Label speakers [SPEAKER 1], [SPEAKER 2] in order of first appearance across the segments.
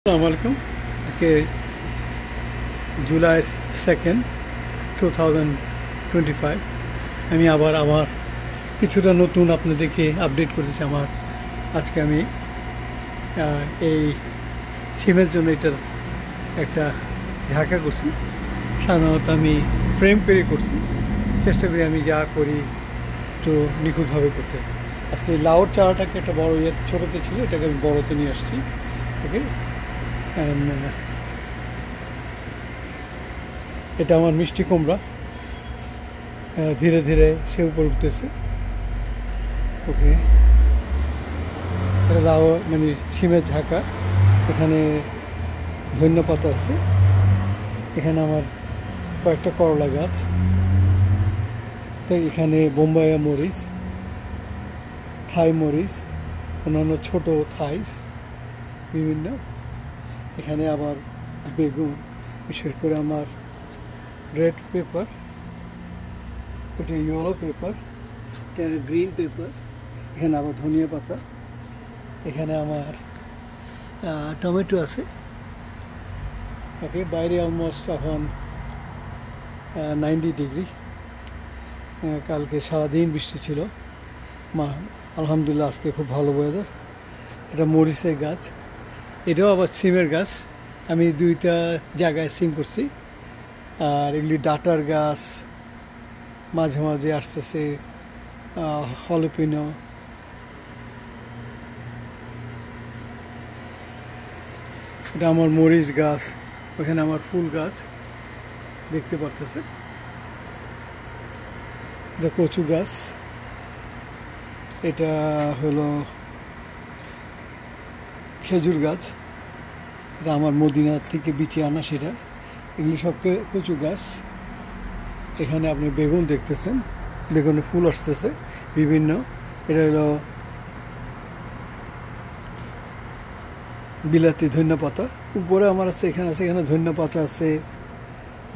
[SPEAKER 1] আসসালামু আলাইকুম। আজকে জুলাই 2, 2025। আমি আবার কিছুটা নতুন আপনাদেরকে আপডেট করেছি। আজকে আমি এই সিমের জন্য এটার একটা ঝাঁকা করছি। সাধারণত আমি ফ্রেম করে করছি, চেষ্টা করি আমি যা করি একটু নিখুঁতভাবে করতে। আজকে লাউর চারাটাকে একটা বড় ছোটোতে ছিল, এটাকে আমি বড়োতে নিয়ে আসছি। ওকে, এটা আমার মিষ্টি কুমড়া, ধীরে ধীরে সে উপর উঠতেছে। ওকে, এটা লাউ মানে ছিমের ঝাঁকা। এখানে ধনিয়া পাতা আছে, এখানে আমার কয়েকটা করলা গাছ, এখানে বোম্বাইয়া মরিচ, থাই মরিচ, অন্যান্য ছোট থাই বিভিন্ন। এখানে আবার বেগুন, বিশেষ করে আমার রেড পেপার, এটা ইয়েলো পেপার, এটা গ্রিন পেপার। এখানে আবার ধনিয়া পাতা, এখানে আমার টমেটো আছে। ওকে, বাইরে অলমোস্ট এখন 90 ডিগ্রি। কালকে সারাদিন বৃষ্টি ছিল, আলহামদুলিল্লাহ আজকে খুব ভালো ওয়েদার। এটা মরিচের গাছ, এটাও আবার সিমের গাছ। আমি দুইটা জায়গায় সিম করছি। আর এগুলি ডাটার গাছ, মাঝে মাঝে আসতেছে হলপিনো। এটা আমার মরিচ গাছ, ওখানে আমার ফুল গাছ দেখতে পারতেছে। এটা কচু গাছ, এটা হলো খেজুর গাছ, এটা আমার মদিনা থেকে বিচে আনা সেটা। এগুলি সব কচু গাছ। এখানে আপনি বেগুন দেখতেছেন, বেগুনে ফুল আসতেছে বিভিন্ন। এটা হলো বিলাতি ধনিয়া পাতা। উপরে আমার আছে, এখানে আছে, এখানে ধনিয়া পাতা আছে।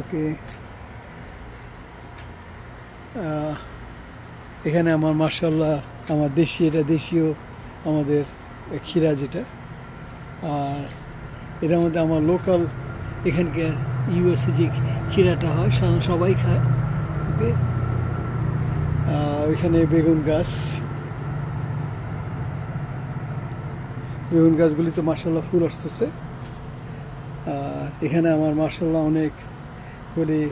[SPEAKER 1] ওকে, এখানে আমার মাশাআল্লাহ আমার এটা দেশীয় আমাদের ক্ষীরা যেটা। আর এটার মধ্যে আমার লোকাল এখানকার ইউএসএ যে ক্ষীরাটা হয় সবাই খায়। ওকে, আর এখানে বেগুন গাছগুলি তো মাশাআল্লাহ ফুল আসতেছে। আর এখানে আমার মাশাআল্লাহ অনেকগুলি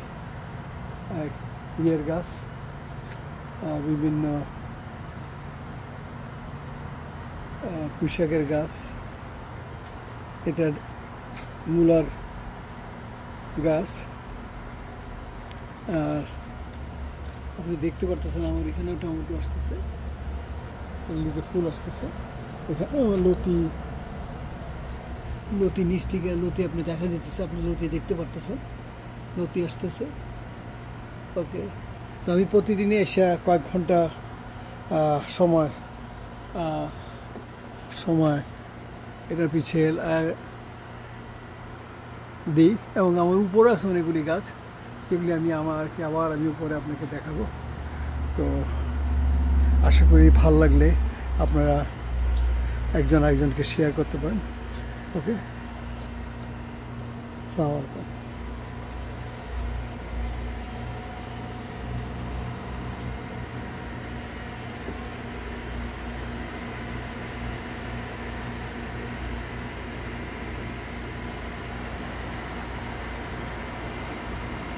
[SPEAKER 1] ইয়ের গাছ, বিভিন্ন পুঁইশাকের গাছ, এটা মূলার গাছ। আর আপনি দেখতে পারতেছেন আমার এখানেও টমেটো আসতেছে, এগুলিতে ফুল আসতেছে। এখানে আমার লতি নিচ থেকে লতি আপনি দেখা যেতেছে, আপনি লতি দেখতে পারতেছেন, লতি আসতেছে। ওকে, তো আমি প্রতিদিনই এসে কয়েক ঘন্টা সময় এটার পিছিয়ে দিই। এবং আমার উপরে আছে অনেকগুলি গাছ, যেগুলি আমি আবার উপরে আপনাকে দেখাবো। তো আশা করি ভালো লাগলে আপনারা একজন একজনকে শেয়ার করতে পারেন। ওকে, আসসালামু আলাইকুম।